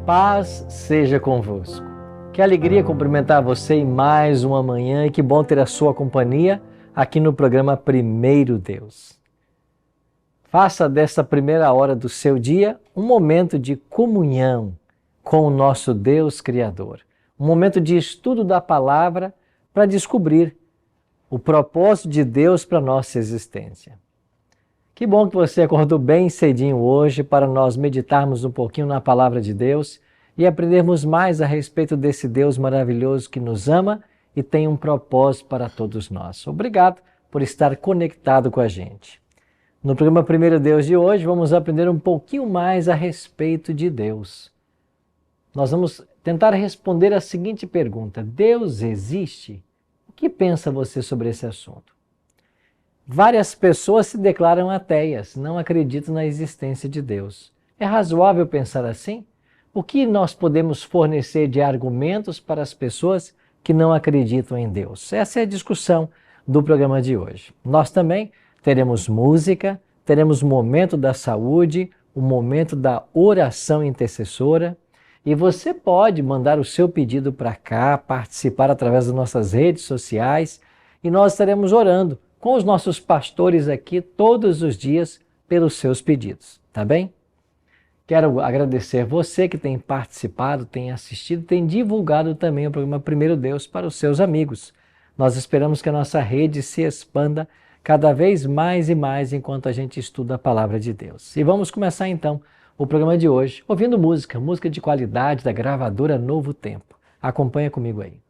Paz seja convosco. Que alegria cumprimentar você em mais uma manhã e que bom ter a sua companhia aqui no programa Primeiro Deus. Faça desta primeira hora do seu dia um momento de comunhão com o nosso Deus Criador. Um momento de estudo da palavra para descobrir o propósito de Deus para a nossa existência. Que bom que você acordou bem cedinho hoje para nós meditarmos um pouquinho na palavra de Deus e aprendermos mais a respeito desse Deus maravilhoso que nos ama e tem um propósito para todos nós. Obrigado por estar conectado com a gente. No programa Primeiro Deus de hoje, vamos aprender um pouquinho mais a respeito de Deus. Nós vamos tentar responder a seguinte pergunta: Deus existe? O que pensa você sobre esse assunto? Várias pessoas se declaram ateias, não acreditam na existência de Deus. É razoável pensar assim? O que nós podemos fornecer de argumentos para as pessoas que não acreditam em Deus? Essa é a discussão do programa de hoje. Nós também teremos música, teremos o momento da saúde, o momento da oração intercessora. E você pode mandar o seu pedido para cá, participar através das nossas redes sociais e nós estaremos orando com os nossos pastores aqui todos os dias pelos seus pedidos, tá bem? Quero agradecer você que tem participado, tem assistido, tem divulgado também o programa Primeiro Deus para os seus amigos. Nós esperamos que a nossa rede se expanda cada vez mais e mais enquanto a gente estuda a palavra de Deus. E vamos começar então o programa de hoje ouvindo música de qualidade da gravadora Novo Tempo. Acompanha comigo aí.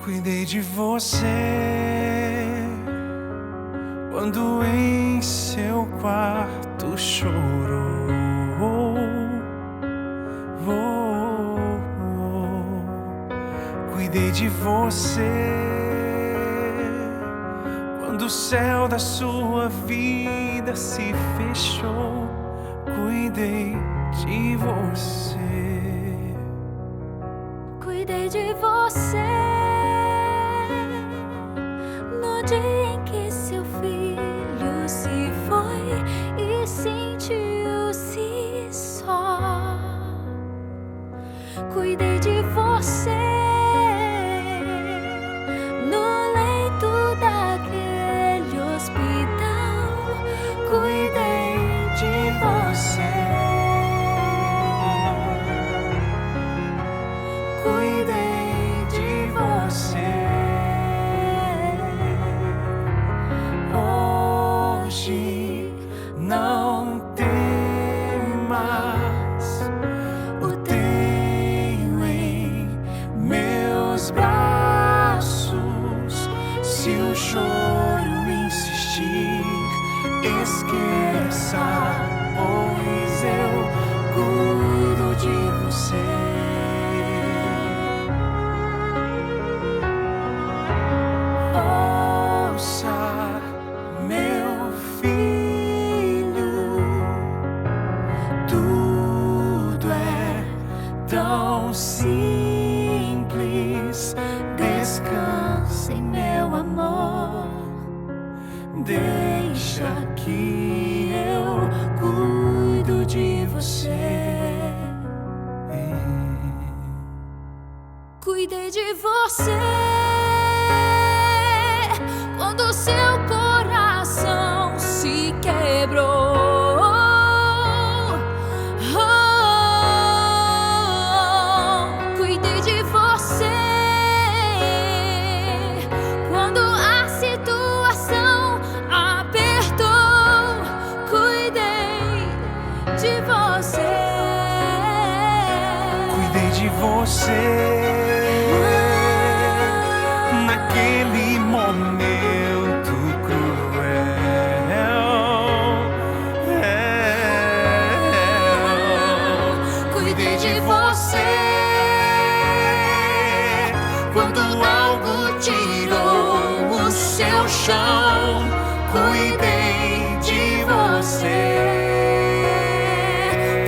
Cuidei de você quando em seu quarto chorou. Cuidei de você quando o céu da sua vida se fechou. Cuidei de você. Cuidei de você no dia em que seu filho se foi e sentiu-se só. Cuidei de você no leito daquele hospital. Cuidei de você. Cuidei de você. Hoje não temas, o tenho em meus braços. Se o choro insistir, esqueça, pois eu cuido de você. Ouça, meu filho, tudo é tão simples. Descanse em meu amor, deixa que eu cuido de você. Cuidei de você quando seu coração se quebrou. Cuidei de você quando a situação apertou. Cuidei de você. Cuidei de você naquele momento cruel. Cuidei de você quando algo tirou o seu chão. Cuidei de você.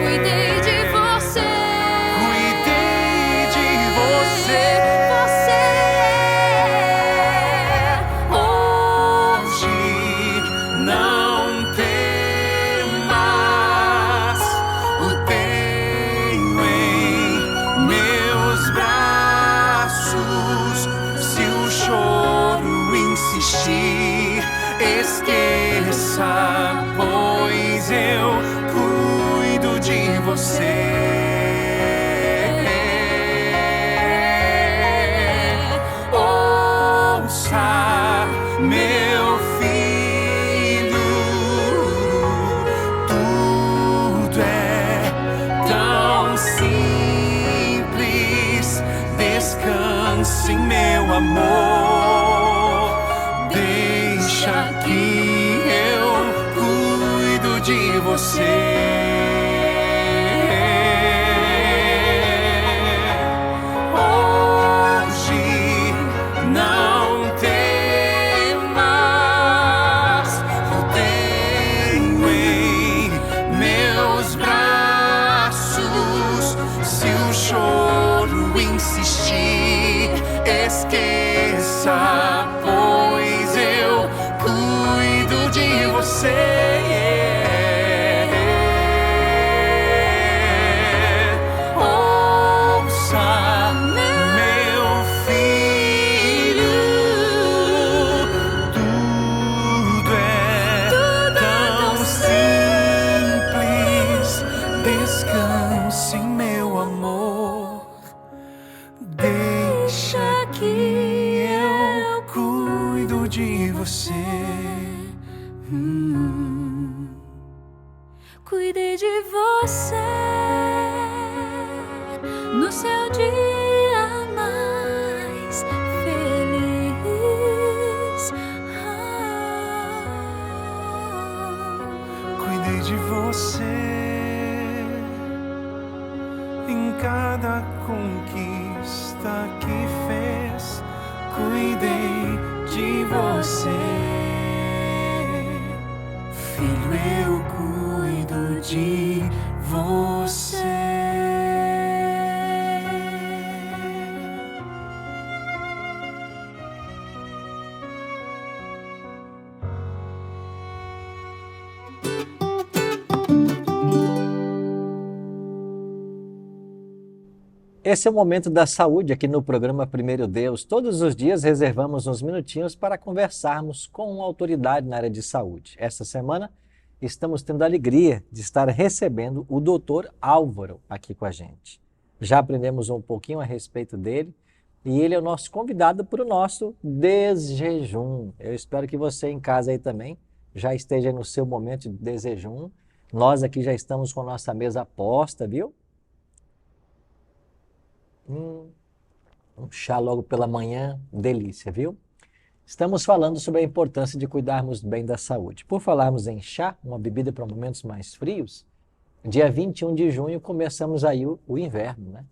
Cuidei de você. Cuidei de você. você. Ouça, meu filho, tudo é tão simples. Descanse em meu amor, deixa que eu cuido de você. Esqueça, pois eu cuido de você. Ouça, meu filho, tudo é tão simples. Descanse em meu amor, deixa que eu cuido de você. Cuidei de você no seu dia mais feliz. Cuidei de você em cada conquista que fez. Cuidei de você, filho, eu cuido de você. Esse é o Momento da Saúde aqui no programa Primeiro Deus. Todos os dias reservamos uns minutinhos para conversarmos com uma autoridade na área de saúde. Essa semana estamos tendo a alegria de estar recebendo o Dr. Álvaro aqui com a gente. Já aprendemos um pouquinho a respeito dele e ele é o nosso convidado para o nosso desjejum. Eu espero que você em casa aí também já esteja no seu momento de desjejum. Nós aqui já estamos com a nossa mesa posta, viu? Um chá logo pela manhã, delícia, viu? Estamos falando sobre a importância de cuidarmos bem da saúde. Por falarmos em chá, uma bebida para momentos mais frios, dia 21 de junho começamos aí o inverno, né?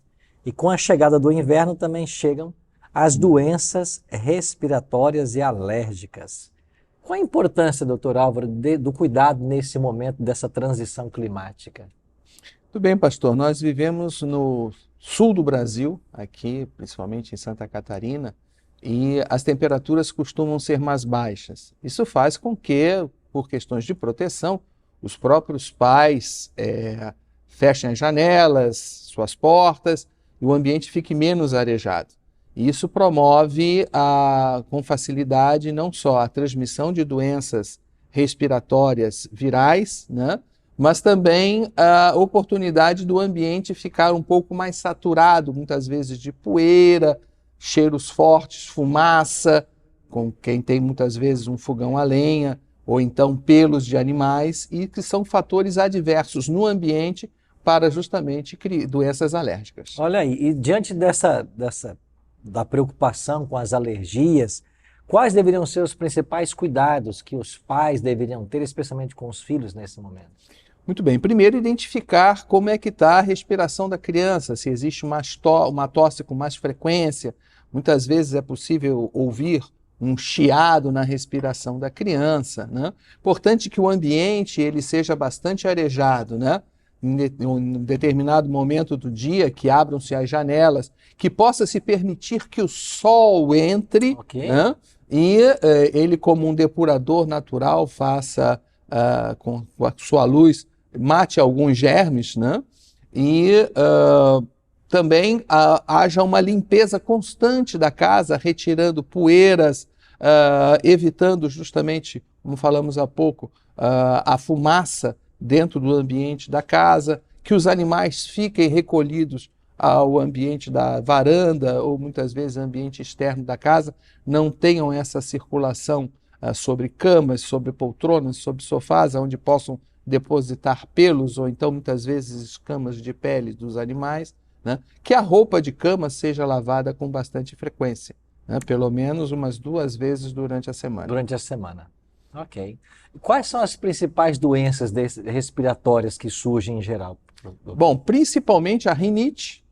E com a chegada do inverno também chegam as doenças respiratórias e alérgicas. Qual a importância, doutor Álvaro, do cuidado nesse momento dessa transição climática? Tudo bem, pastor. Nós vivemos no sul do Brasil, aqui principalmente em Santa Catarina, e as temperaturas costumam ser mais baixas. Isso faz com que, por questões de proteção, os próprios pais fechem as janelas, suas portas, e o ambiente fique menos arejado. E isso promove com facilidade não só a transmissão de doenças respiratórias virais, né? Mas também a oportunidade do ambiente ficar um pouco mais saturado, muitas vezes de poeira, cheiros fortes, fumaça, com quem tem muitas vezes um fogão a lenha, ou então pelos de animais, e que são fatores adversos no ambiente para justamente doenças alérgicas. Olha aí, e diante da preocupação com as alergias, quais deveriam ser os principais cuidados que os pais deveriam ter, especialmente com os filhos nesse momento? Muito bem. Primeiro, identificar como é que está a respiração da criança, se existe uma tosse com mais frequência. Muitas vezes é possível ouvir um chiado na respiração da criança, né? Importante que o ambiente ele seja bastante arejado, né? Em um determinado momento do dia, que abram-se as janelas, que possa se permitir que o sol entre, okay, né? E ele, como um depurador natural, faça com a sua luz, mate alguns germes, né? E também haja uma limpeza constante da casa, retirando poeiras, evitando justamente, como falamos há pouco, a fumaça dentro do ambiente da casa, que os animais fiquem recolhidos ao ambiente da varanda ou muitas vezes ambiente externo da casa, não tenham essa circulação sobre camas, sobre poltronas, sobre sofás, onde possam depositar pelos ou então muitas vezes escamas de pele dos animais, né? Que a roupa de cama seja lavada com bastante frequência, né? Pelo menos umas 2 vezes durante a semana. Durante a semana. Ok. Quais são as principais doenças respiratórias que surgem em geral? Bom, principalmente a rinite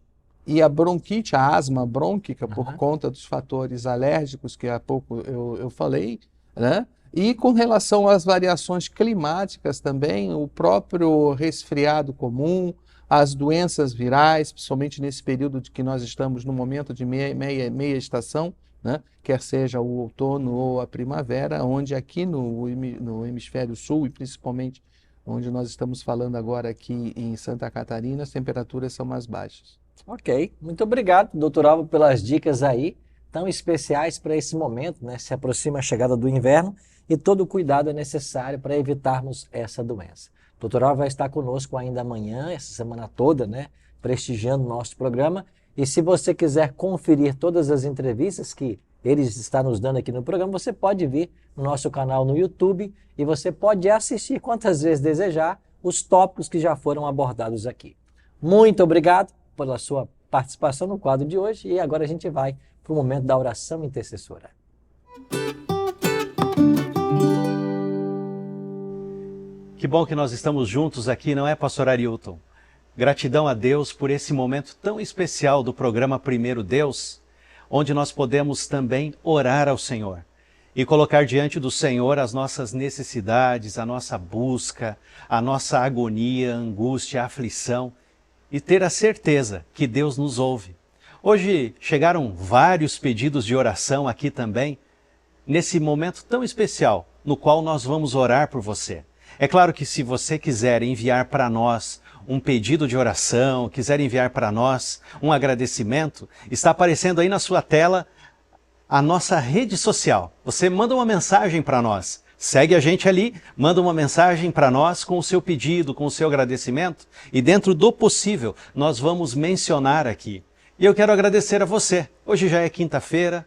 e a bronquite, a asma brônquica, por conta dos fatores alérgicos que há pouco eu falei, né? E com relação às variações climáticas também, o próprio resfriado comum, as doenças virais, principalmente nesse período de que nós estamos no momento de meia estação, né? Quer seja o outono ou a primavera, onde aqui no hemisfério sul e principalmente onde nós estamos falando agora aqui em Santa Catarina, as temperaturas são mais baixas. Ok, muito obrigado, doutor Álvaro, pelas dicas aí, tão especiais para esse momento, né? Se aproxima a chegada do inverno e todo o cuidado é necessário para evitarmos essa doença. O doutor Álvaro vai estar conosco ainda amanhã, essa semana toda, né? Prestigiando o nosso programa. E se você quiser conferir todas as entrevistas que ele está nos dando aqui no programa, você pode vir no nosso canal no YouTube e você pode assistir quantas vezes desejar os tópicos que já foram abordados aqui. Muito obrigado pela sua participação no quadro de hoje e agora a gente vai para o momento da oração intercessora. Que bom que nós estamos juntos aqui, não é, pastor Arilton? Gratidão a Deus por esse momento tão especial do programa Primeiro Deus, onde nós podemos também orar ao Senhor e colocar diante do Senhor as nossas necessidades, a nossa busca, a nossa agonia, angústia, aflição e ter a certeza que Deus nos ouve. Hoje chegaram vários pedidos de oração aqui também, nesse momento tão especial no qual nós vamos orar por você. É claro que se você quiser enviar para nós um pedido de oração, quiser enviar para nós um agradecimento, está aparecendo aí na sua tela a nossa rede social. Você manda uma mensagem para nós, segue a gente ali, manda uma mensagem para nós com o seu pedido, com o seu agradecimento e dentro do possível nós vamos mencionar aqui. E eu quero agradecer a você. Hoje já é quinta-feira.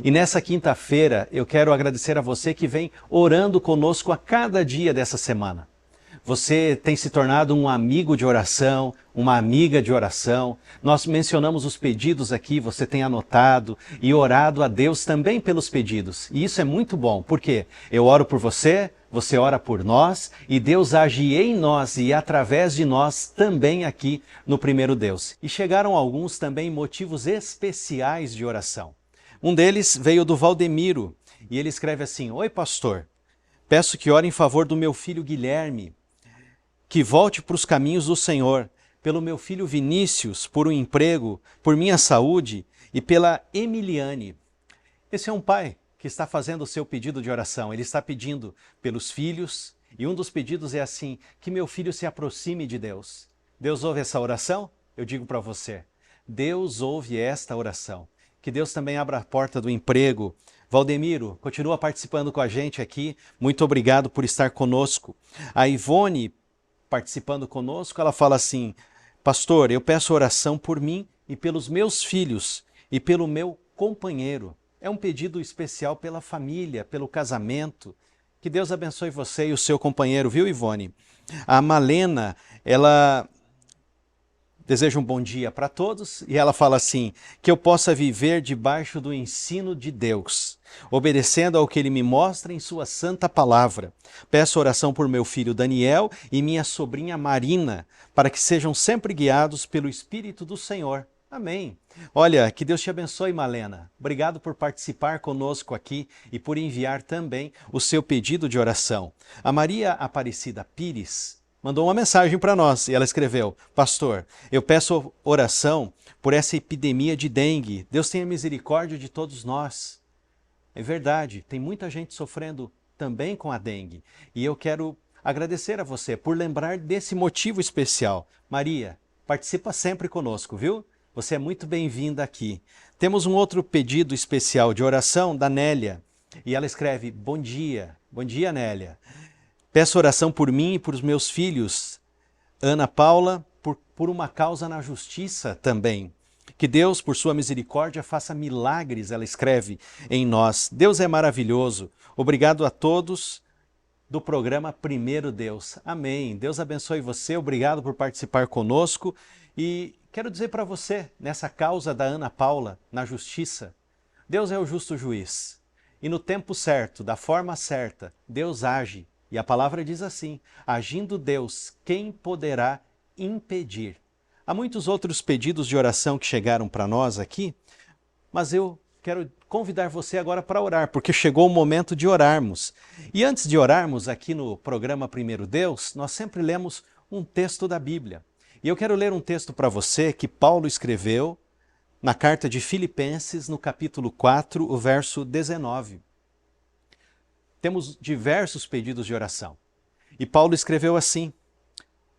E nessa quinta-feira eu quero agradecer a você que vem orando conosco a cada dia dessa semana. Você tem se tornado um amigo de oração, uma amiga de oração. Nós mencionamos os pedidos aqui, você tem anotado e orado a Deus também pelos pedidos. E isso é muito bom, porque eu oro por você, você ora por nós e Deus age em nós e através de nós também aqui no Primeiro Deus. E chegaram alguns também motivos especiais de oração. Um deles veio do Valdemiro e ele escreve assim: Oi pastor, peço que ore em favor do meu filho Guilherme, que volte para os caminhos do Senhor, pelo meu filho Vinícius, por um emprego, por minha saúde e pela Emiliane. Esse é um pai que está fazendo o seu pedido de oração. Ele está pedindo pelos filhos e um dos pedidos é assim: que meu filho se aproxime de Deus. Deus ouve essa oração? Eu digo para você, Deus ouve esta oração. Que Deus também abra a porta do emprego. Valdemiro, continua participando com a gente aqui. Muito obrigado por estar conosco. A Ivone, participando conosco, ela fala assim: pastor, eu peço oração por mim e pelos meus filhos e pelo meu companheiro. É um pedido especial pela família, pelo casamento. Que Deus abençoe você e o seu companheiro, viu, Ivone? A Malena, ela deseja um bom dia para todos e ela fala assim: que eu possa viver debaixo do ensino de Deus, obedecendo ao que Ele me mostra em sua santa palavra. Peço oração por meu filho Daniel e minha sobrinha Marina, para que sejam sempre guiados pelo Espírito do Senhor. Amém. Olha, que Deus te abençoe, Malena. Obrigado por participar conosco aqui e por enviar também o seu pedido de oração. A Maria Aparecida Pires mandou uma mensagem para nós e ela escreveu: pastor, eu peço oração por essa epidemia de dengue. Deus tenha misericórdia de todos nós. É verdade, tem muita gente sofrendo também com a dengue. E eu quero agradecer a você por lembrar desse motivo especial. Maria, participa sempre conosco, viu? Você é muito bem-vinda aqui. Temos um outro pedido especial de oração da Nélia. E ela escreve: bom dia. Bom dia, Nélia. Peço oração por mim e por os meus filhos, Ana Paula, por uma causa na justiça também. Que Deus, por sua misericórdia, faça milagres, ela escreve em nós. Deus é maravilhoso. Obrigado a todos do programa Primeiro Deus. Amém. Deus abençoe você. Obrigado por participar conosco. E quero dizer para você, nessa causa da Ana Paula, na justiça, Deus é o justo juiz. E no tempo certo, da forma certa, Deus age. E a palavra diz assim: agindo Deus, quem poderá impedir? Há muitos outros pedidos de oração que chegaram para nós aqui, mas eu quero convidar você agora para orar, porque chegou o momento de orarmos. E antes de orarmos aqui no programa Primeiro Deus, nós sempre lemos um texto da Bíblia. E eu quero ler um texto para você que Paulo escreveu na carta de Filipenses, no capítulo 4, o verso 19. Temos diversos pedidos de oração. E Paulo escreveu assim: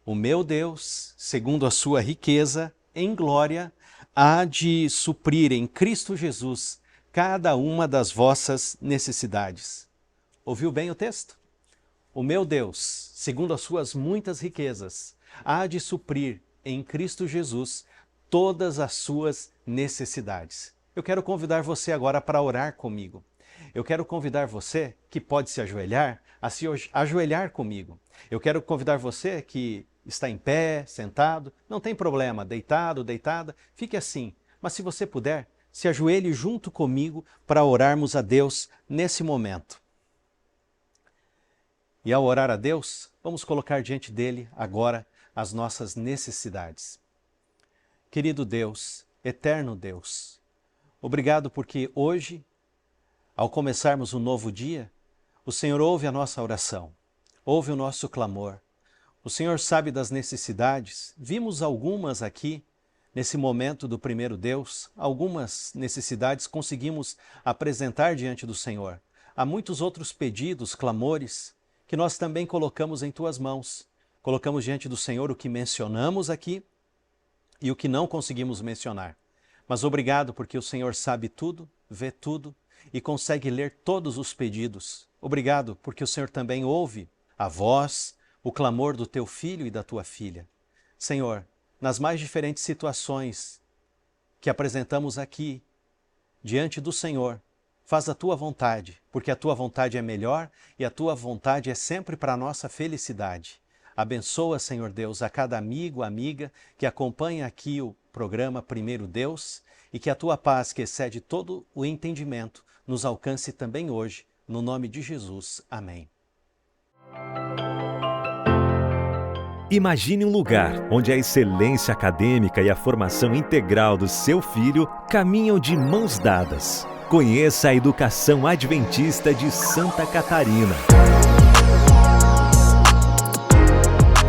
o meu Deus, segundo a sua riqueza em glória, há de suprir em Cristo Jesus cada uma das vossas necessidades. Ouviu bem o texto? O meu Deus, segundo as suas muitas riquezas, há de suprir em Cristo Jesus todas as suas necessidades. Eu quero convidar você agora para orar comigo. Eu quero convidar você que pode se ajoelhar, a se ajoelhar comigo. Eu quero convidar você que está em pé, sentado, não tem problema, deitado, deitada, fique assim. Mas se você puder, se ajoelhe junto comigo para orarmos a Deus nesse momento. E ao orar a Deus, vamos colocar diante dele agora as nossas necessidades. Querido Deus, eterno Deus, obrigado porque hoje, ao começarmos um novo dia, o Senhor ouve a nossa oração, ouve o nosso clamor. O Senhor sabe das necessidades. Vimos algumas aqui, nesse momento do Primeiro Deus. Algumas necessidades conseguimos apresentar diante do Senhor. Há muitos outros pedidos, clamores, que nós também colocamos em Tuas mãos. Colocamos diante do Senhor o que mencionamos aqui e o que não conseguimos mencionar. Mas obrigado porque o Senhor sabe tudo, vê tudo e consegue ler todos os pedidos. Obrigado porque o Senhor também ouve a voz, o clamor do teu filho e da tua filha. Senhor, nas mais diferentes situações que apresentamos aqui, diante do Senhor, faz a tua vontade, porque a tua vontade é melhor e a tua vontade é sempre para a nossa felicidade. Abençoa, Senhor Deus, a cada amigo, amiga que acompanha aqui o programa Primeiro Deus e que a tua paz, que excede todo o entendimento, nos alcance também hoje, no nome de Jesus. Amém. Imagine um lugar onde a excelência acadêmica e a formação integral do seu filho caminham de mãos dadas. Conheça a Educação Adventista de Santa Catarina.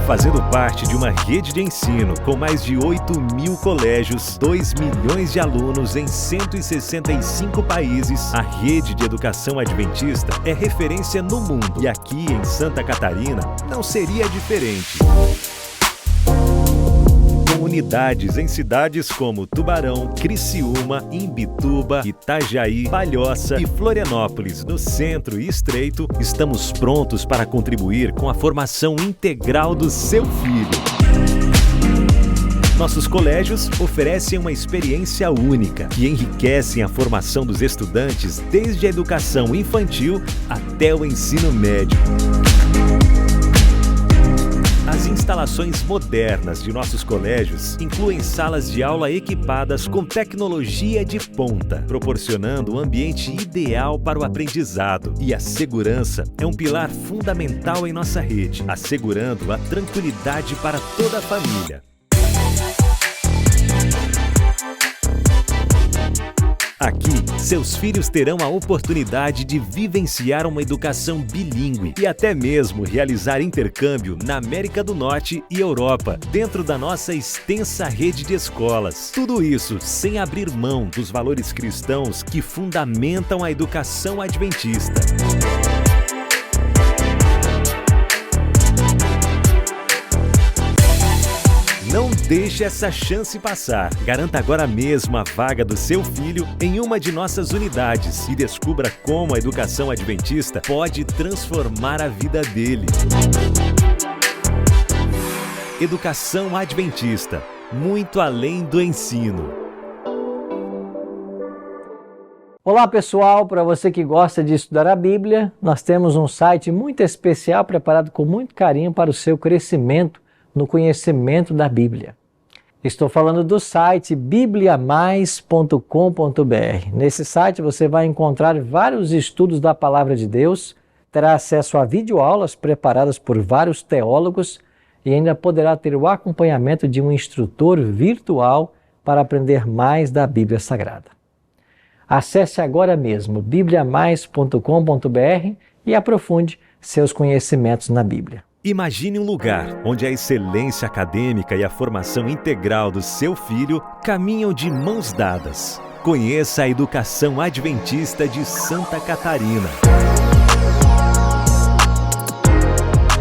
Fazendo parte de uma rede de ensino com mais de 8.000 colégios, 2 milhões de alunos em 165 países, a rede de educação adventista é referência no mundo. E aqui em Santa Catarina não seria diferente. Com unidades em cidades como Tubarão, Criciúma, Imbituba, Itajaí, Palhoça e Florianópolis, no centro e estreito, estamos prontos para contribuir com a formação integral do seu filho. Nossos colégios oferecem uma experiência única que enriquecem a formação dos estudantes desde a educação infantil até o ensino médio. As instalações modernas de nossos colégios incluem salas de aula equipadas com tecnologia de ponta, proporcionando um ambiente ideal para o aprendizado. E a segurança é um pilar fundamental em nossa rede, assegurando a tranquilidade para toda a família. Aqui, seus filhos terão a oportunidade de vivenciar uma educação bilíngue e até mesmo realizar intercâmbio na América do Norte e Europa, dentro da nossa extensa rede de escolas. Tudo isso sem abrir mão dos valores cristãos que fundamentam a educação adventista. Não deixe essa chance passar. Garanta agora mesmo a vaga do seu filho em uma de nossas unidades e descubra como a educação adventista pode transformar a vida dele. Educação Adventista, muito além do ensino. Olá pessoal, para você que gosta de estudar a Bíblia, nós temos um site muito especial preparado com muito carinho para o seu crescimento no conhecimento da Bíblia. Estou falando do site bibliamais.com.br. Nesse site você vai encontrar vários estudos da Palavra de Deus, terá acesso a videoaulas preparadas por vários teólogos e ainda poderá ter o acompanhamento de um instrutor virtual para aprender mais da Bíblia Sagrada. Acesse agora mesmo bibliamais.com.br e aprofunde seus conhecimentos na Bíblia. Imagine um lugar onde a excelência acadêmica e a formação integral do seu filho caminham de mãos dadas. Conheça a Educação Adventista de Santa Catarina.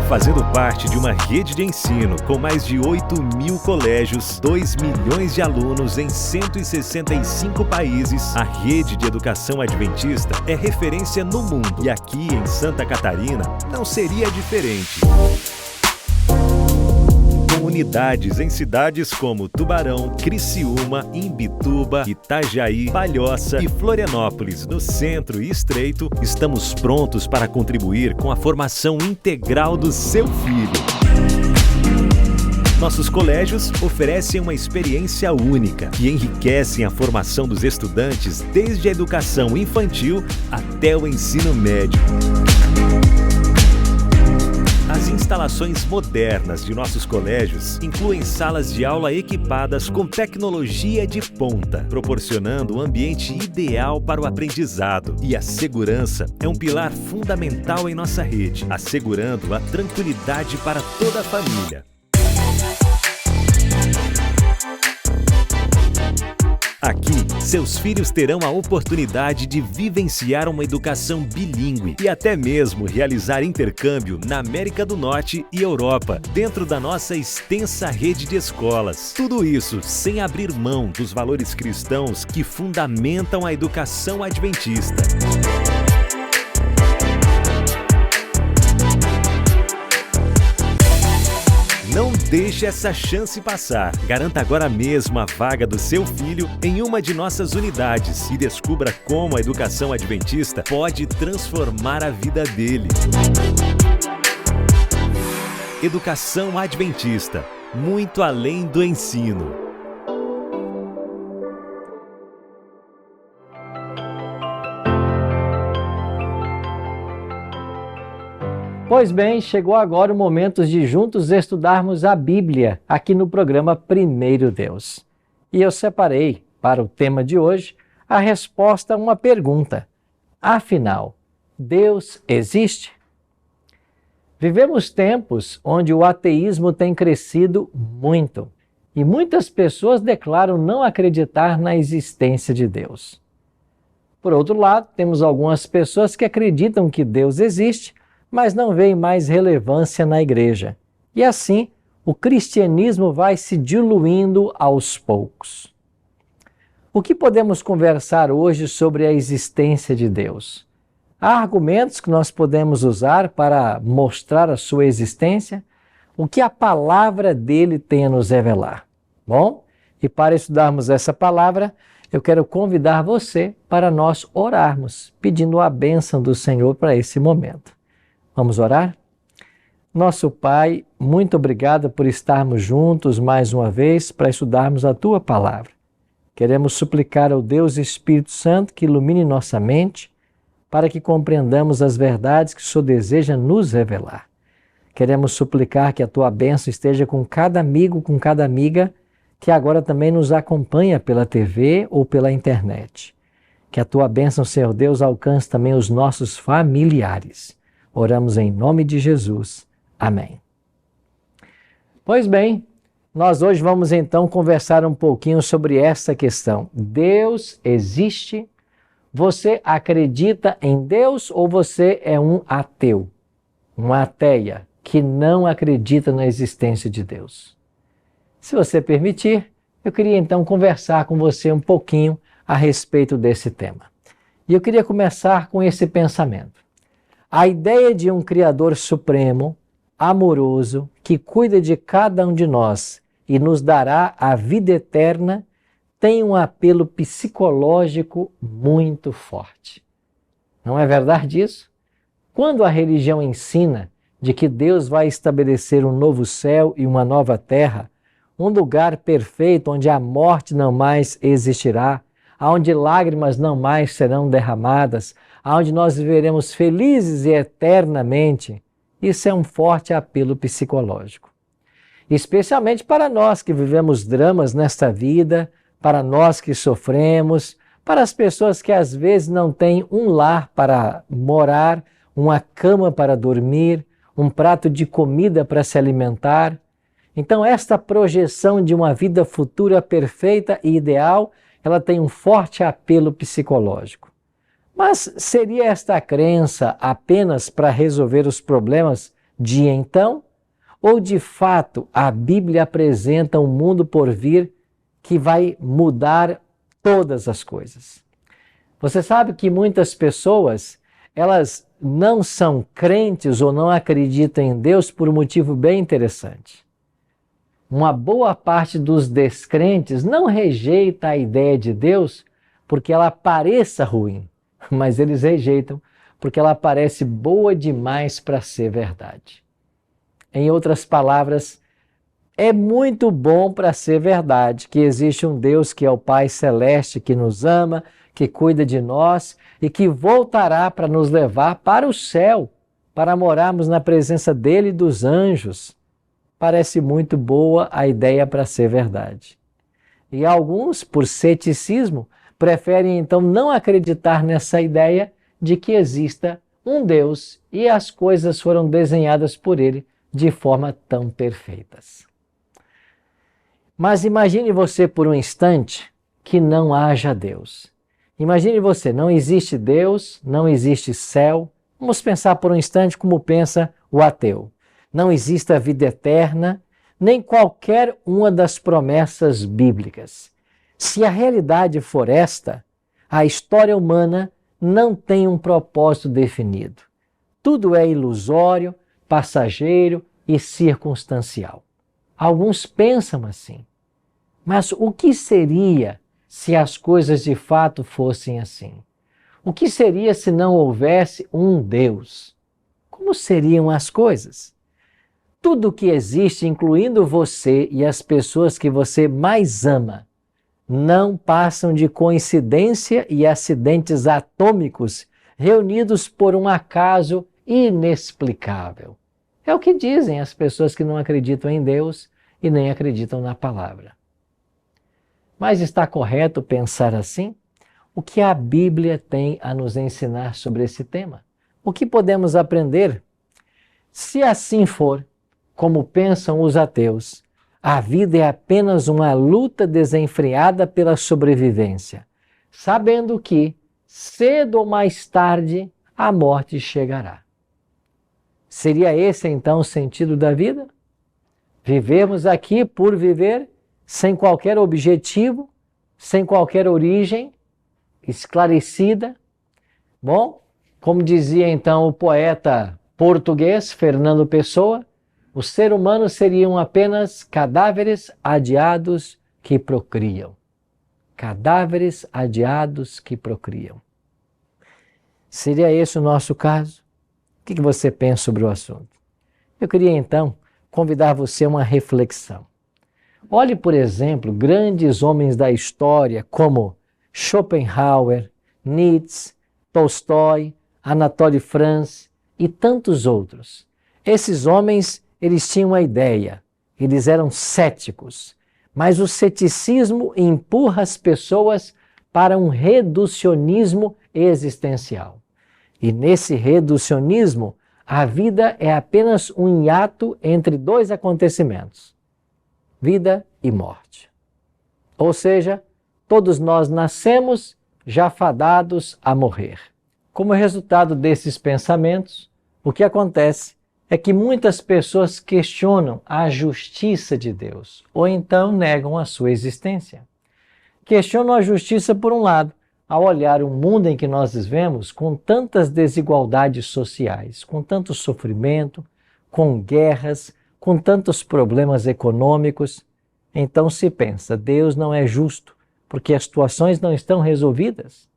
Fazendo parte de uma rede de ensino com mais de 8.000 colégios, 2 milhões de alunos em 165 países, a rede de educação adventista é referência no mundo. E aqui em Santa Catarina não seria diferente. Com unidades em cidades como Tubarão, Criciúma, Imbituba, Itajaí, Palhoça e Florianópolis, no Centro e Estreito, estamos prontos para contribuir com a formação integral do seu filho. Nossos colégios oferecem uma experiência única que enriquecem a formação dos estudantes desde a educação infantil até o ensino médio. As instalações modernas de nossos colégios incluem salas de aula equipadas com tecnologia de ponta, proporcionando um ambiente ideal para o aprendizado. E a segurança é um pilar fundamental em nossa rede, assegurando a tranquilidade para toda a família. Aqui, seus filhos terão a oportunidade de vivenciar uma educação bilíngue e até mesmo realizar intercâmbio na América do Norte e Europa, dentro da nossa extensa rede de escolas. Tudo isso sem abrir mão dos valores cristãos que fundamentam a educação adventista. Não deixe essa chance passar. Garanta agora mesmo a vaga do seu filho em uma de nossas unidades e descubra como a educação adventista pode transformar a vida dele. Educação Adventista, muito além do ensino. Pois bem, chegou agora o momento de juntos estudarmos a Bíblia aqui no programa Primeiro Deus. E eu separei para o tema de hoje a resposta a uma pergunta. Afinal, Deus existe? Vivemos tempos onde o ateísmo tem crescido muito e muitas pessoas declaram não acreditar na existência de Deus. Por outro lado, temos algumas pessoas que acreditam que Deus existe, mas não veem mais relevância na igreja. E assim, o cristianismo vai se diluindo aos poucos. O que podemos conversar hoje sobre a existência de Deus? Há argumentos que nós podemos usar para mostrar a sua existência? O que a palavra dele tem a nos revelar? Bom, e para estudarmos essa palavra, eu quero convidar você para nós orarmos, pedindo a bênção do Senhor para esse momento. Vamos orar? Nosso Pai, muito obrigado por estarmos juntos mais uma vez para estudarmos a Tua Palavra. Queremos suplicar ao Deus Espírito Santo que ilumine nossa mente para que compreendamos as verdades que o Senhor deseja nos revelar. Queremos suplicar que a Tua bênção esteja com cada amigo, com cada amiga que agora também nos acompanha pela TV ou pela internet. Que a Tua bênção, Senhor Deus, alcance também os nossos familiares. Oramos em nome de Jesus. Amém. Pois bem, nós hoje vamos então conversar um pouquinho sobre essa questão. Deus existe? Você acredita em Deus ou você é um ateu? Uma ateia que não acredita na existência de Deus? Se você permitir, eu queria então conversar com você um pouquinho a respeito desse tema. E eu queria começar com esse pensamento. A ideia de um Criador supremo, amoroso, que que cuida de cada um de nós e nos dará a vida eterna, tem um apelo psicológico muito forte. Não é verdade isso? Quando a religião ensina de que Deus vai estabelecer um novo céu e uma nova terra, um lugar perfeito onde a morte não mais existirá, onde lágrimas não mais serão derramadas, onde nós viveremos felizes e eternamente, isso é um forte apelo psicológico. Especialmente para nós que vivemos dramas nesta vida, para nós que sofremos, para as pessoas que às vezes não têm um lar para morar, uma cama para dormir, um prato de comida para se alimentar. Então, esta projeção de uma vida futura perfeita e ideal, ela tem um forte apelo psicológico. Mas seria esta crença apenas para resolver os problemas de então? Ou de fato a Bíblia apresenta um mundo por vir que vai mudar todas as coisas? Você sabe que muitas pessoas, elas não são crentes ou não acreditam em Deus por um motivo bem interessante. Uma boa parte dos descrentes não rejeita a ideia de Deus porque ela pareça ruim, mas eles rejeitam porque ela parece boa demais para ser verdade. Em outras palavras, é muito bom para ser verdade que existe um Deus que é o Pai Celeste, que nos ama, que cuida de nós e que voltará para nos levar para o céu, para morarmos na presença dele e dos anjos. Parece muito boa a ideia para ser verdade. E alguns, por ceticismo, preferem então não acreditar nessa ideia de que exista um Deus e as coisas foram desenhadas por ele de forma tão perfeitas. Mas imagine você por um instante que não haja Deus. Imagine você, não existe Deus, não existe céu. Vamos pensar por um instante como pensa o ateu. Não existe a vida eterna, nem qualquer uma das promessas bíblicas. Se a realidade for esta, a história humana não tem um propósito definido. Tudo é ilusório, passageiro e circunstancial. Alguns pensam assim. Mas o que seria se as coisas de fato fossem assim? O que seria se não houvesse um Deus? Como seriam as coisas? Tudo o que existe, incluindo você e as pessoas que você mais ama, não passam de coincidência e acidentes atômicos reunidos por um acaso inexplicável. É o que dizem as pessoas que não acreditam em Deus e nem acreditam na palavra. Mas está correto pensar assim? O que a Bíblia tem a nos ensinar sobre esse tema? O que podemos aprender? Se assim for, como pensam os ateus, a vida é apenas uma luta desenfreada pela sobrevivência, sabendo que, cedo ou mais tarde, a morte chegará. Seria esse então o sentido da vida? Vivemos aqui por viver, sem qualquer objetivo, sem qualquer origem esclarecida? Bom, como dizia então o poeta português Fernando Pessoa, os seres humanos seriam apenas cadáveres adiados que procriam. Cadáveres adiados que procriam. Seria esse o nosso caso? O que você pensa sobre o assunto? Eu queria então convidar você a uma reflexão. Olhe, por exemplo, grandes homens da história como Schopenhauer, Nietzsche, Tolstói, Anatole France e tantos outros. Esses homens, eles tinham uma ideia, eles eram céticos, mas o ceticismo empurra as pessoas para um reducionismo existencial. E nesse reducionismo, a vida é apenas um hiato entre dois acontecimentos, vida e morte. Ou seja, todos nós nascemos já fadados a morrer. Como resultado desses pensamentos, o que acontece é que muitas pessoas questionam a justiça de Deus, ou então negam a sua existência. Questionam a justiça por um lado, ao olhar o mundo em que nós vivemos com tantas desigualdades sociais, com tanto sofrimento, com guerras, com tantos problemas econômicos. Então se pensa, Deus não é justo, porque as situações não estão resolvidas.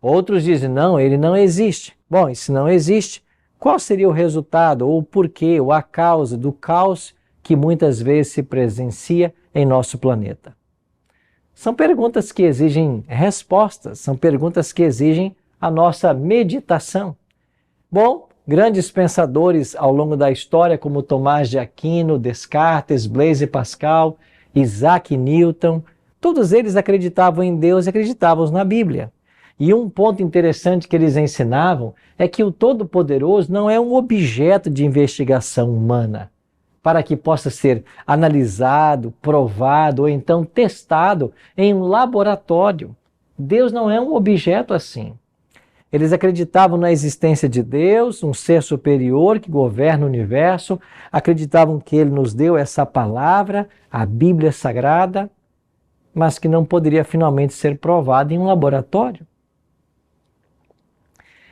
Outros dizem, não, ele não existe. Bom, e se não existe, qual seria o resultado, ou o porquê, ou a causa do caos que muitas vezes se presencia em nosso planeta? São perguntas que exigem respostas, são perguntas que exigem a nossa meditação. Bom, grandes pensadores ao longo da história, como Tomás de Aquino, Descartes, Blaise Pascal, Isaac Newton, todos eles acreditavam em Deus e acreditavam na Bíblia. E um ponto interessante que eles ensinavam é que o Todo-Poderoso não é um objeto de investigação humana, para que possa ser analisado, provado ou então testado em um laboratório. Deus não é um objeto assim. Eles acreditavam na existência de Deus, um ser superior que governa o universo, acreditavam que Ele nos deu essa palavra, a Bíblia Sagrada, mas que não poderia finalmente ser provada em um laboratório.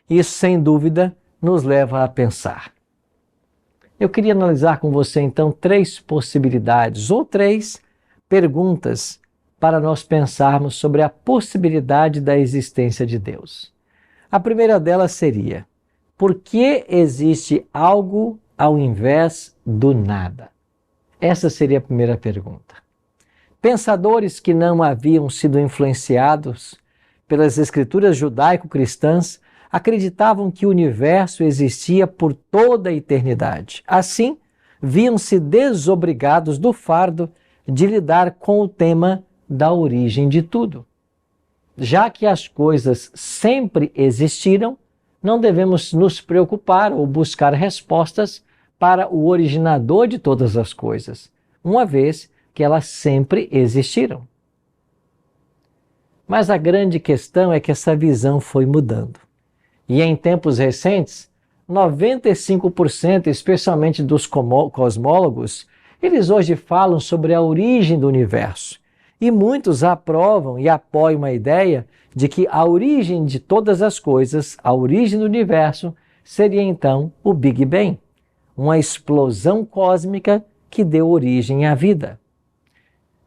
Isso, sem dúvida, nos leva a pensar. Eu queria analisar com você, então, 3 possibilidades ou 3 perguntas para nós pensarmos sobre a possibilidade da existência de Deus. A primeira delas seria, por que existe algo ao invés do nada? Essa seria a primeira pergunta. Pensadores que não haviam sido influenciados pelas escrituras judaico-cristãs acreditavam que o universo existia por toda a eternidade. Assim, viam-se desobrigados do fardo de lidar com o tema da origem de tudo. Já que as coisas sempre existiram, não devemos nos preocupar ou buscar respostas para o originador de todas as coisas, uma vez que elas sempre existiram. Mas a grande questão é que essa visão foi mudando. E em tempos recentes, 95%, especialmente dos cosmólogos, eles hoje falam sobre a origem do universo. E muitos aprovam e apoiam a ideia de que a origem de todas as coisas, a origem do universo, seria então o Big Bang, uma explosão cósmica que deu origem à vida.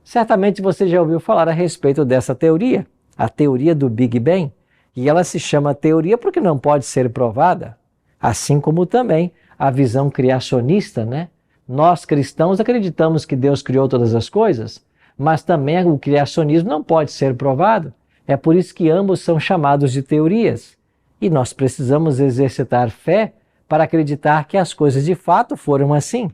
Certamente você já ouviu falar a respeito dessa teoria, a teoria do Big Bang. E ela se chama teoria porque não pode ser provada, assim como também a visão criacionista, né? Nós cristãos acreditamos que Deus criou todas as coisas, mas também o criacionismo não pode ser provado. É por isso que ambos são chamados de teorias. E nós precisamos exercitar fé para acreditar que as coisas de fato foram assim.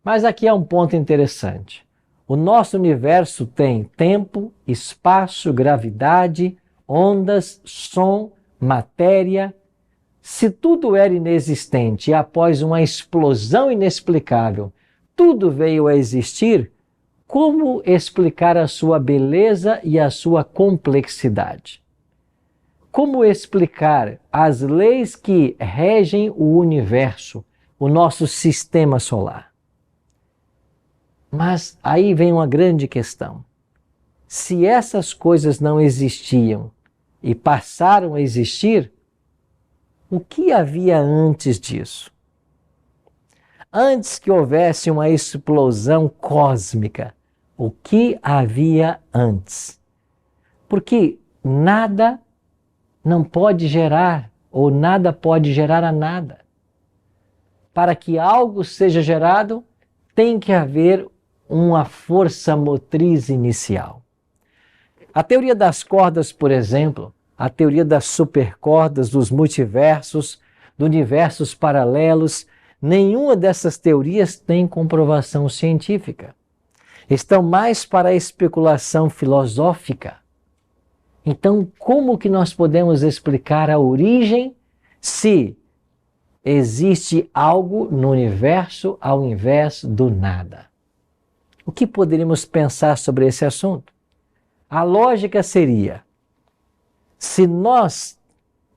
Mas aqui há um ponto interessante. O nosso universo tem tempo, espaço, gravidade, ondas, som, matéria. Se tudo era inexistente e após uma explosão inexplicável, tudo veio a existir, como explicar a sua beleza e a sua complexidade? Como explicar as leis que regem o universo, o nosso sistema solar? Mas aí vem uma grande questão. Se essas coisas não existiam e passaram a existir, o que havia antes disso? Antes que houvesse uma explosão cósmica, o que havia antes? Porque nada não pode gerar, ou nada pode gerar a nada. Para que algo seja gerado, tem que haver uma força motriz inicial. A teoria das cordas, por exemplo, a teoria das supercordas, dos multiversos, de universos paralelos, nenhuma dessas teorias tem comprovação científica. Estão mais para a especulação filosófica. Então, como que nós podemos explicar a origem se existe algo no universo ao invés do nada? O que poderíamos pensar sobre esse assunto? A lógica seria, se nós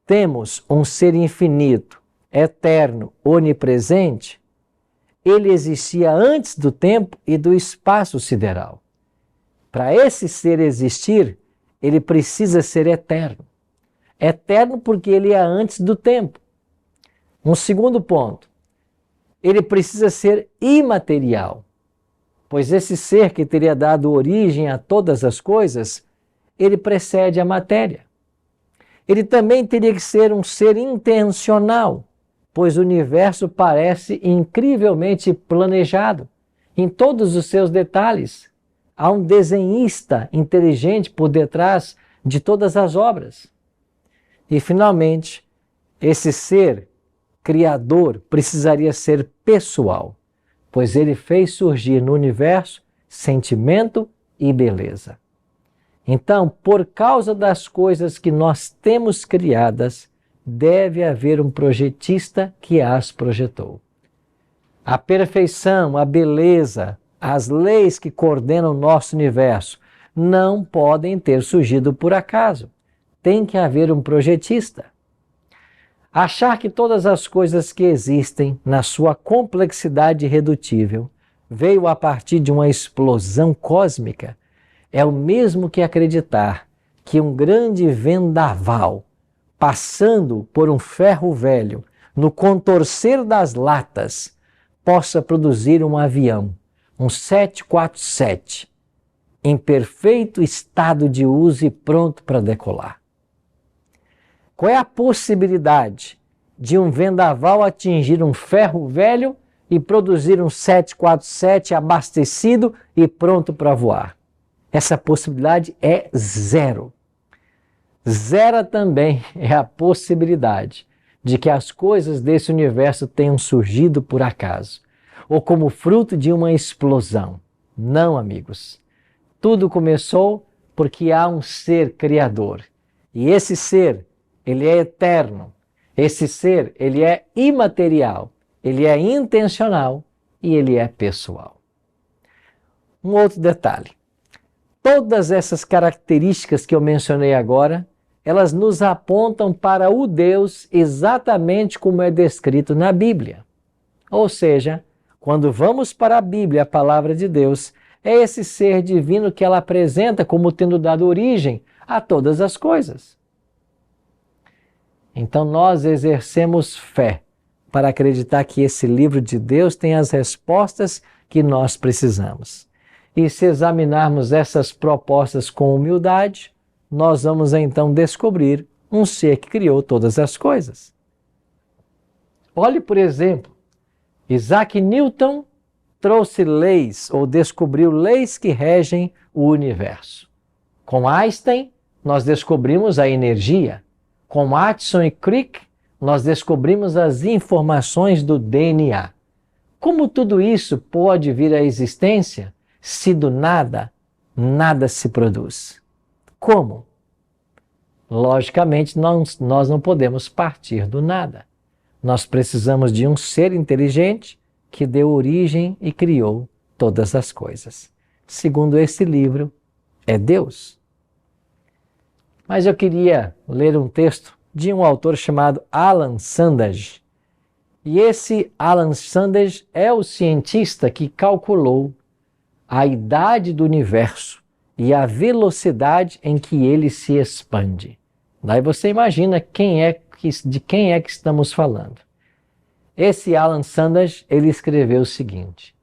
temos um ser infinito, eterno, onipresente, ele existia antes do tempo e do espaço sideral. Para esse ser existir, ele precisa ser eterno. Eterno porque ele é antes do tempo. Um segundo ponto. ele precisa ser imaterial, pois esse ser que teria dado origem a todas as coisas, ele precede a matéria. Ele também teria que ser um ser intencional, pois o universo parece incrivelmente planejado em todos os seus detalhes. Há um desenhista inteligente por detrás de todas as obras. E, finalmente, esse ser criador precisaria ser pessoal, pois ele fez surgir no universo sentimento e beleza. Então, por causa das coisas que nós temos criadas, deve haver um projetista que as projetou. A perfeição, a beleza, as leis que coordenam o nosso universo não podem ter surgido por acaso. Tem que haver um projetista. Achar que todas as coisas que existem, na sua complexidade irredutível, veio a partir de uma explosão cósmica, é o mesmo que acreditar que um grande vendaval, passando por um ferro velho, no contorcer das latas, possa produzir um avião, um 747, em perfeito estado de uso e pronto para decolar. Qual é a possibilidade de um vendaval atingir um ferro velho e produzir um 747 abastecido e pronto para voar? Essa possibilidade é zero. Zero também é a possibilidade de que as coisas desse universo tenham surgido por acaso, ou como fruto de uma explosão. Não, amigos. Tudo começou porque há um ser criador. E esse ser, ele é eterno. Esse ser, ele é imaterial. Ele é intencional e ele é pessoal. Um outro detalhe. Todas essas características que eu mencionei agora, elas nos apontam para o Deus exatamente como é descrito na Bíblia. Ou seja, quando vamos para a Bíblia, a palavra de Deus, é esse ser divino que ela apresenta como tendo dado origem a todas as coisas. Então nós exercemos fé para acreditar que esse livro de Deus tem as respostas que nós precisamos. E se examinarmos essas propostas com humildade, nós vamos então descobrir um ser que criou todas as coisas. Olhe, por exemplo, Isaac Newton trouxe leis ou descobriu leis que regem o universo. Com Einstein, nós descobrimos a energia. Com Watson e Crick, nós descobrimos as informações do DNA. Como tudo isso pode vir à existência se do nada, nada se produz? Como? Logicamente, nós não podemos partir do nada. Nós precisamos de um ser inteligente que deu origem e criou todas as coisas. Segundo esse livro, é Deus. Mas eu queria ler um texto de um autor chamado Alan Sandage. E esse Alan Sandage é o cientista que calculou a idade do universo e a velocidade em que ele se expande. Daí você imagina de quem é que estamos falando. Esse Alan Sandage, ele escreveu o seguinte: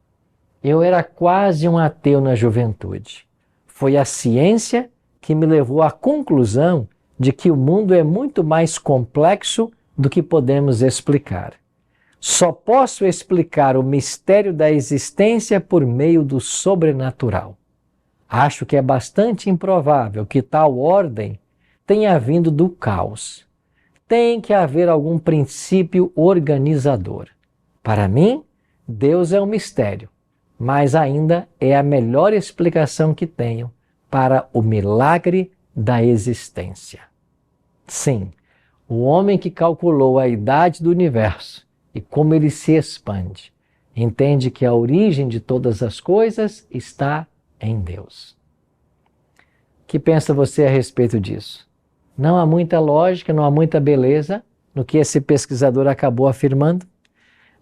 eu era quase um ateu na juventude. Foi a ciência que me levou à conclusão de que o mundo é muito mais complexo do que podemos explicar. Só posso explicar o mistério da existência por meio do sobrenatural. Acho que é bastante improvável que tal ordem tenha vindo do caos. Tem que haver algum princípio organizador. Para mim, Deus é um mistério, mas ainda é a melhor explicação que tenho para o milagre da existência. Sim, o homem que calculou a idade do universo e como ele se expande, entende que a origem de todas as coisas está em Deus. O que pensa você a respeito disso? Não há muita lógica, não há muita beleza no que esse pesquisador acabou afirmando,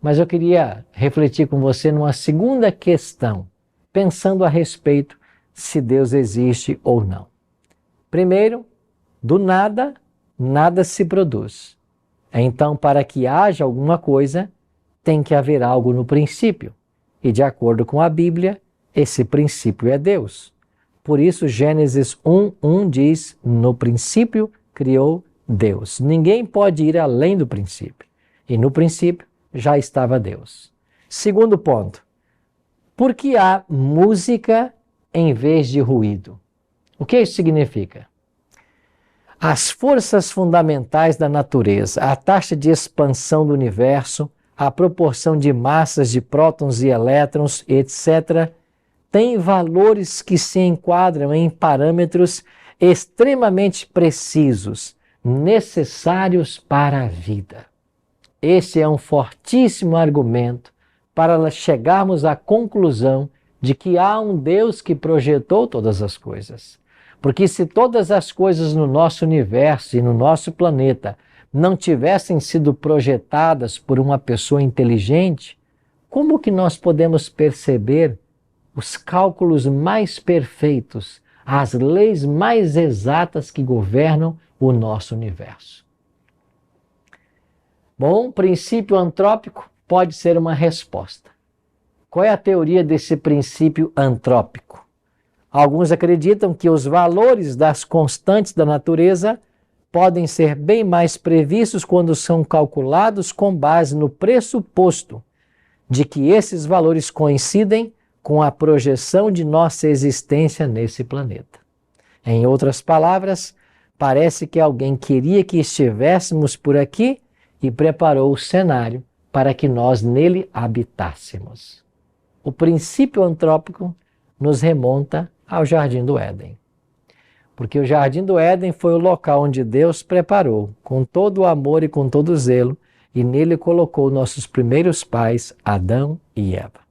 mas eu queria refletir com você numa segunda questão, pensando a respeito se Deus existe ou não. Primeiro, do nada, nada se produz. Então, para que haja alguma coisa, tem que haver algo no princípio. E de acordo com a Bíblia, esse princípio é Deus. Por isso, Gênesis 1:1 diz, no princípio criou Deus. Ninguém pode ir além do princípio. E no princípio já estava Deus. Segundo ponto, por que há música em vez de ruído? O que isso significa? As forças fundamentais da natureza, a taxa de expansão do universo, a proporção de massas de prótons e elétrons, etc., têm valores que se enquadram em parâmetros extremamente precisos, necessários para a vida. Esse é um fortíssimo argumento para chegarmos à conclusão de que há um Deus que projetou todas as coisas. Porque se todas as coisas no nosso universo e no nosso planeta não tivessem sido projetadas por uma pessoa inteligente, como que nós podemos perceber os cálculos mais perfeitos, as leis mais exatas que governam o nosso universo? Bom, princípio antrópico pode ser uma resposta. Qual é a teoria desse princípio antrópico? Alguns acreditam que os valores das constantes da natureza podem ser bem mais previstos quando são calculados com base no pressuposto de que esses valores coincidem com a projeção de nossa existência nesse planeta. Em outras palavras, parece que alguém queria que estivéssemos por aqui e preparou o cenário para que nós nele habitássemos. O princípio antrópico nos remonta ao Jardim do Éden. Porque o Jardim do Éden foi o local onde Deus preparou, com todo o amor e com todo o zelo, e nele colocou nossos primeiros pais, Adão e Eva.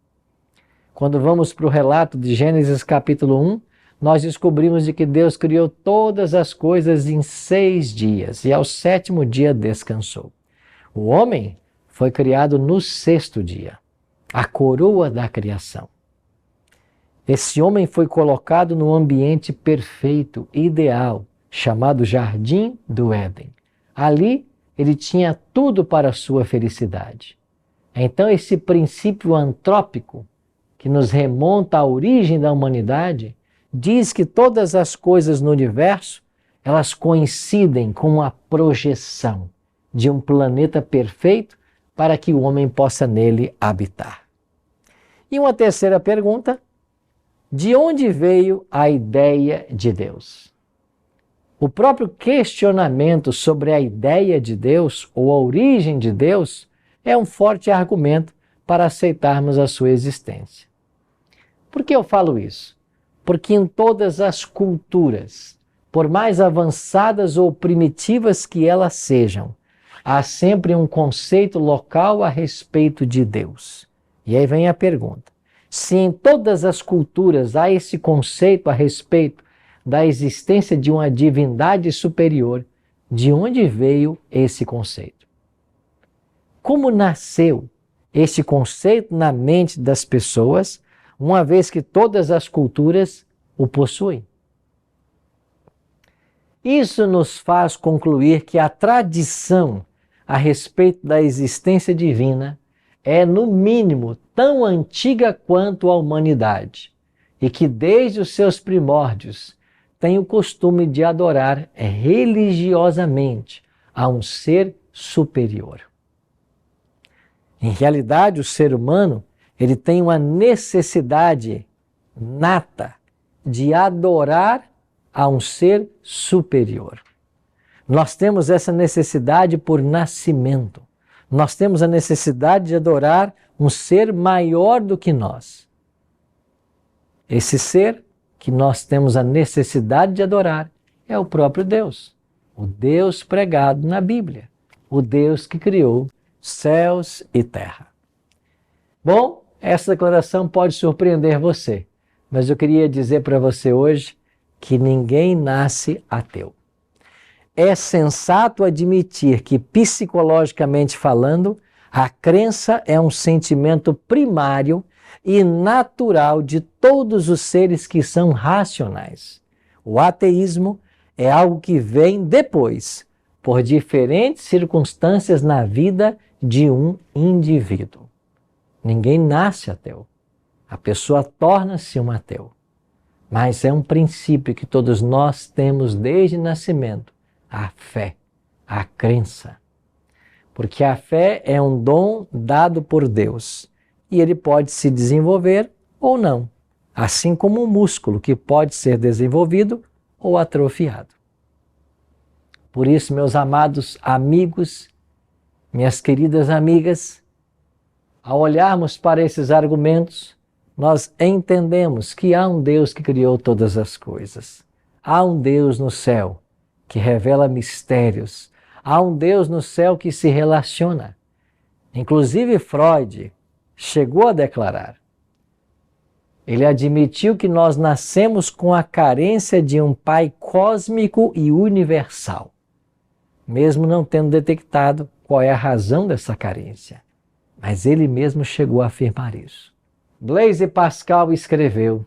Quando vamos para o relato de Gênesis capítulo 1, nós descobrimos de que Deus criou todas as coisas em 6 dias, e ao 7º dia descansou. O homem foi criado no 6º dia, a coroa da criação. Esse homem foi colocado no ambiente perfeito, ideal, chamado Jardim do Éden. Ali, ele tinha tudo para a sua felicidade. Então, esse princípio antrópico, que nos remonta à origem da humanidade, diz que todas as coisas no universo, elas coincidem com a projeção de um planeta perfeito para que o homem possa nele habitar. E uma terceira pergunta: de onde veio a ideia de Deus? O próprio questionamento sobre a ideia de Deus ou a origem de Deus é um forte argumento para aceitarmos a sua existência. Por que eu falo isso? Porque em todas as culturas, por mais avançadas ou primitivas que elas sejam, há sempre um conceito local a respeito de Deus. E aí vem a pergunta: se em todas as culturas há esse conceito a respeito da existência de uma divindade superior, de onde veio esse conceito? Como nasceu esse conceito na mente das pessoas, uma vez que todas as culturas o possuem? Isso nos faz concluir que a tradição a respeito da existência divina é, no mínimo, tão antiga quanto a humanidade, e que desde os seus primórdios tem o costume de adorar religiosamente a um ser superior. Em realidade, o ser humano ele tem uma necessidade nata de adorar a um ser superior. Nós temos essa necessidade por nascimento. Nós temos a necessidade de adorar um ser maior do que nós. Esse ser que nós temos a necessidade de adorar é o próprio Deus. O Deus pregado na Bíblia. O Deus que criou céus e terra. Bom, essa declaração pode surpreender você, mas eu queria dizer para você hoje que ninguém nasce ateu. É sensato admitir que, psicologicamente falando, a crença é um sentimento primário e natural de todos os seres que são racionais. O ateísmo é algo que vem depois, por diferentes circunstâncias na vida de um indivíduo. Ninguém nasce ateu. A pessoa torna-se um ateu. Mas é um princípio que todos nós temos desde o nascimento: a fé, a crença. Porque a fé é um dom dado por Deus e ele pode se desenvolver ou não, assim como um músculo que pode ser desenvolvido ou atrofiado. Por isso, meus amados amigos, minhas queridas amigas, ao olharmos para esses argumentos, nós entendemos que há um Deus que criou todas as coisas. Há um Deus no céu que revela mistérios. Há um Deus no céu que se relaciona. Inclusive Freud chegou a declarar. Ele admitiu que nós nascemos com a carência de um Pai cósmico e universal, mesmo não tendo detectado qual é a razão dessa carência. Mas ele mesmo chegou a afirmar isso. Blaise Pascal escreveu: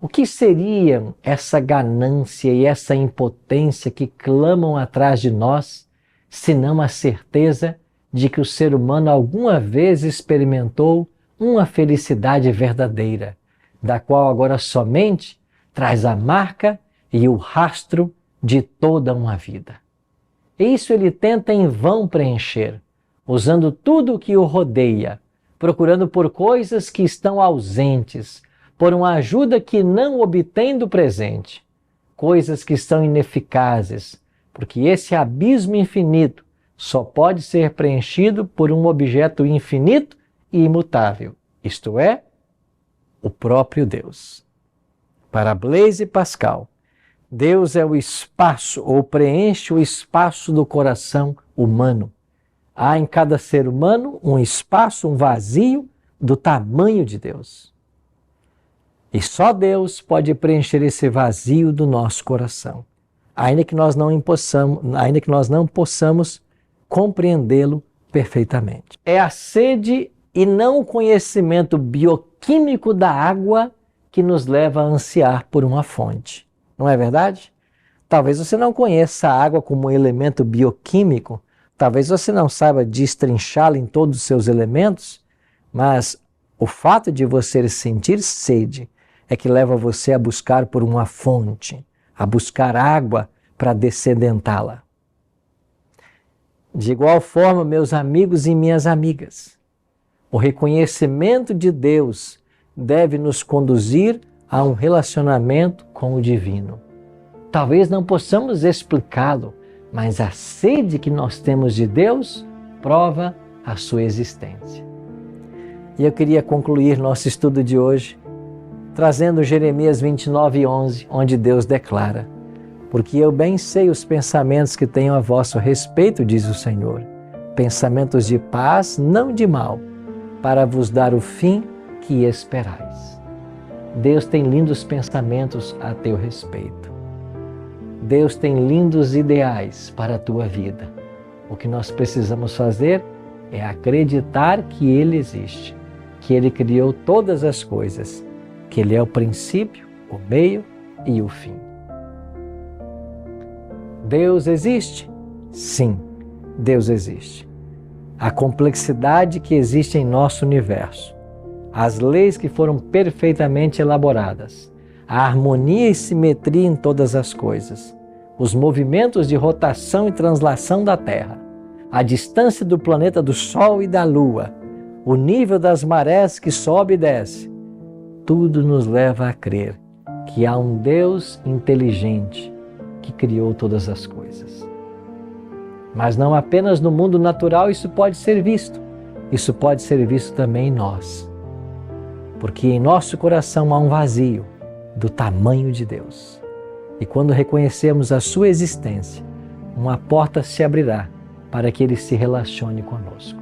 o que seriam essa ganância e essa impotência que clamam atrás de nós, senão a certeza de que o ser humano alguma vez experimentou uma felicidade verdadeira, da qual agora somente traz a marca e o rastro de toda uma vida. E isso ele tenta em vão preencher, usando tudo o que o rodeia, procurando por coisas que estão ausentes, por uma ajuda que não obtém do presente, coisas que estão ineficazes, porque esse abismo infinito só pode ser preenchido por um objeto infinito e imutável, isto é, o próprio Deus. Para Blaise Pascal, Deus é o espaço ou preenche o espaço do coração humano. Há em cada ser humano um espaço, um vazio do tamanho de Deus. E só Deus pode preencher esse vazio do nosso coração, ainda que nós não possamos compreendê-lo perfeitamente. É a sede e não o conhecimento bioquímico da água que nos leva a ansiar por uma fonte. Não é verdade? Talvez você não conheça a água como um elemento bioquímico, talvez você não saiba destrinchá-la em todos os seus elementos, mas o fato de você sentir sede é que leva você a buscar por uma fonte, a buscar água para descedentá-la. De igual forma, meus amigos e minhas amigas, o reconhecimento de Deus deve nos conduzir a um relacionamento com o divino. Talvez não possamos explicá-lo, mas a sede que nós temos de Deus prova a sua existência. E eu queria concluir nosso estudo de hoje trazendo Jeremias 29:11, onde Deus declara: porque eu bem sei os pensamentos que tenho a vosso respeito, diz o Senhor, pensamentos de paz, não de mal, para vos dar o fim que esperais. Deus tem lindos pensamentos a teu respeito. Deus tem lindos ideais para a tua vida. O que nós precisamos fazer é acreditar que Ele existe, que Ele criou todas as coisas, que Ele é o princípio, o meio e o fim. Deus existe? Sim, Deus existe. A complexidade que existe em nosso universo, as leis que foram perfeitamente elaboradas, a harmonia e simetria em todas as coisas, os movimentos de rotação e translação da Terra, a distância do planeta do Sol e da Lua, o nível das marés que sobe e desce, tudo nos leva a crer que há um Deus inteligente que criou todas as coisas. Mas não apenas no mundo natural isso pode ser visto também em nós. Porque em nosso coração há um vazio do tamanho de Deus. E quando reconhecemos a sua existência, uma porta se abrirá para que Ele se relacione conosco.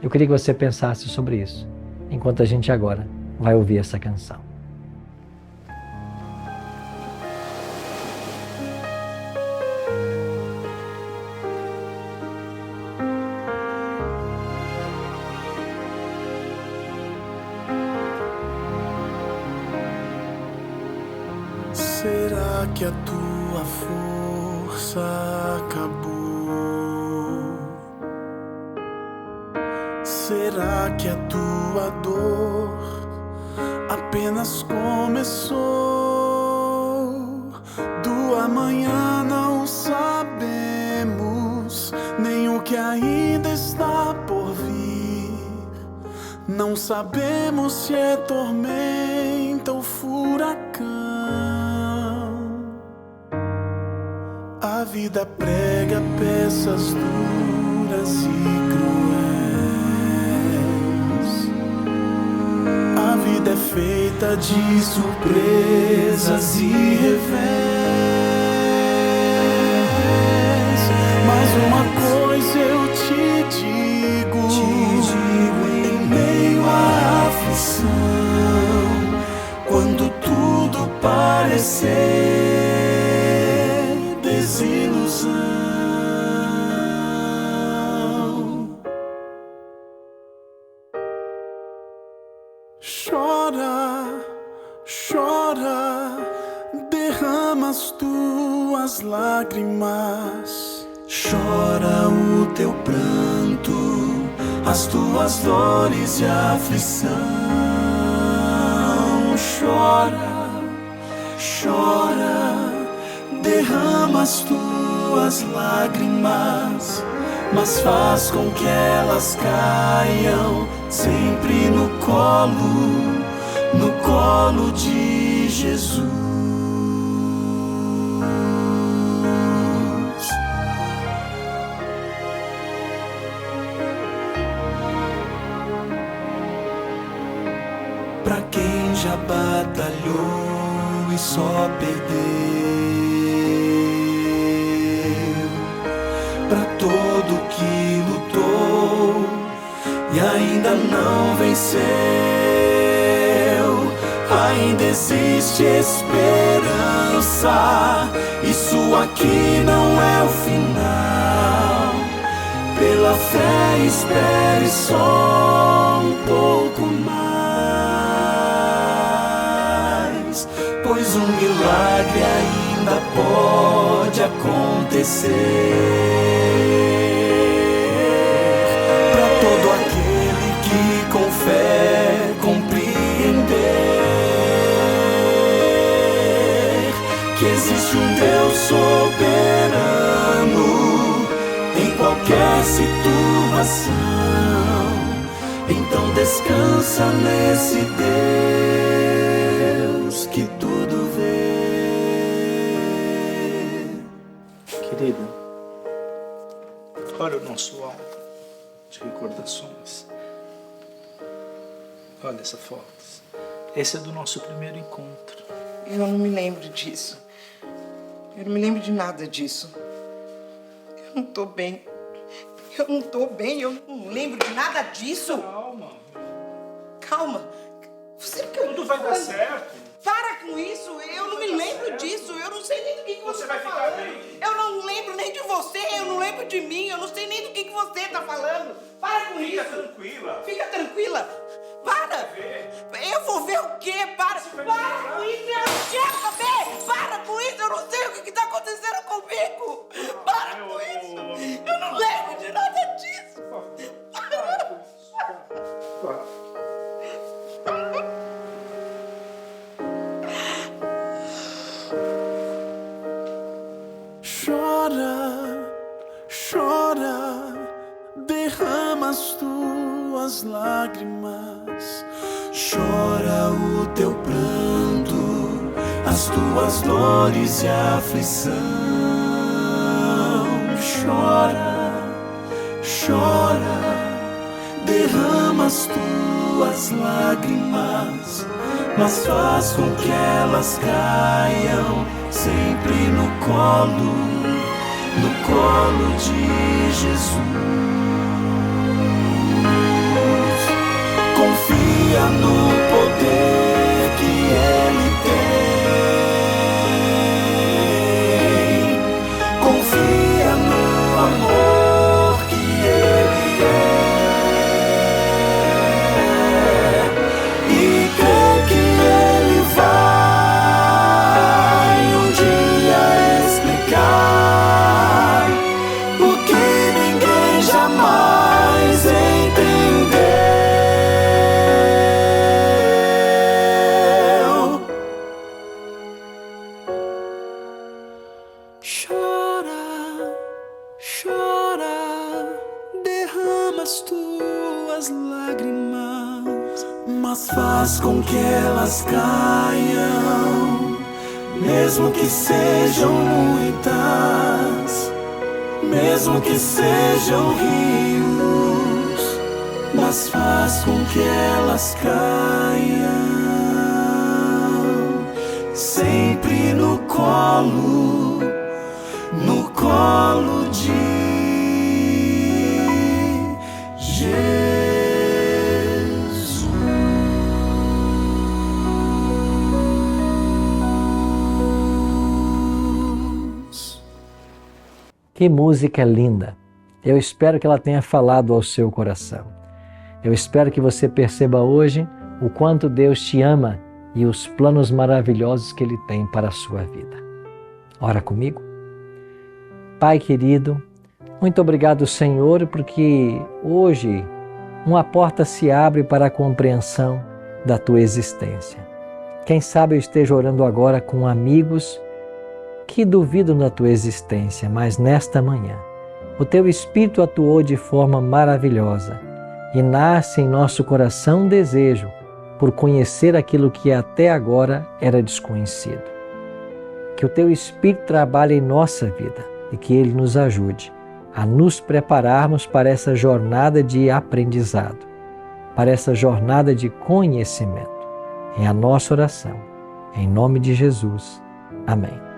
Eu queria que você pensasse sobre isso, enquanto a gente agora vai ouvir essa canção. Será que a tua força acabou? Será será que a tua dor apenas começou? Do amanhã não sabemos, nem o que ainda está por vir. Não sabemos se é tormenta ou furacão. A vida prega peças duras e cruéis. A vida é feita de surpresas e revés. Mas uma coisa eu te digo, em meio à aflição, quando tudo parecer desilusão, chora, chora, derrama as tuas lágrimas. Chora o teu pranto, as tuas dores e aflição. Chora, chora, derrama as tuas lágrimas, mas faz com que elas caiam sempre no colo de Jesus. Pra quem já batalhou e só perdeu, pra todo que lutou e ainda não venceu, ainda existe esperança. Isso aqui não é o final. Pela fé espere só um pouco mais, pois um milagre ainda pode acontecer. Para todo aquele que com fé compreender que existe um Deus soberano em qualquer situação, então descansa nesse Deus que tudo vê. Querido, olha o nosso álbum de recordações. Olha essa foto. Esse é do nosso primeiro encontro. Eu não me lembro disso. Eu não me lembro de nada disso. Eu não tô bem. Eu não tô bem, eu não lembro de nada disso. Calma. Calma. Você Tudo vai dar certo. Para com isso, eu não me lembro disso. Eu não sei nem do que você tá falando. bem. Eu não lembro nem de você, eu não lembro de mim. Eu não sei nem do que você tá falando. Para com isso. Fica tranquila. Fica tranquila. Para. Eu vou ver o quê? Para com isso, eu não quero saber. Para com isso, eu não sei o que tá acontecendo comigo. Para com isso. Eu não lembro de nada disso. Chora, chora, derrama as tuas lágrimas. Chora o teu pranto, as tuas dores e aflição. Chora, chora, derrama as tuas lágrimas, mas faz com que elas caiam sempre no colo de Jesus. Confia no poder que Ele tem. Confia no amor que Ele é. E crê que Ele vai um dia explicar o que ninguém jamais entendeu. as tuas lágrimas, mas faz com que elas caiam, mesmo que sejam muitas, mesmo que sejam rios, mas faz com que elas caiam, sempre no colo de Jesus. Que música linda! Eu espero que ela tenha falado ao seu coração. Eu espero que você perceba hoje o quanto Deus te ama e os planos maravilhosos que Ele tem para a sua vida. Ora comigo. Pai querido, muito obrigado, Senhor, porque hoje uma porta se abre para a compreensão da Tua existência. Quem sabe eu esteja orando agora com amigos que duvidam da Tua existência, mas nesta manhã o Teu Espírito atuou de forma maravilhosa e nasce em nosso coração um desejo por conhecer aquilo que até agora era desconhecido. Que o Teu Espírito trabalhe em nossa vida e que Ele nos ajude a nos prepararmos para essa jornada de aprendizado, para essa jornada de conhecimento. É a nossa oração. Em nome de Jesus. Amém.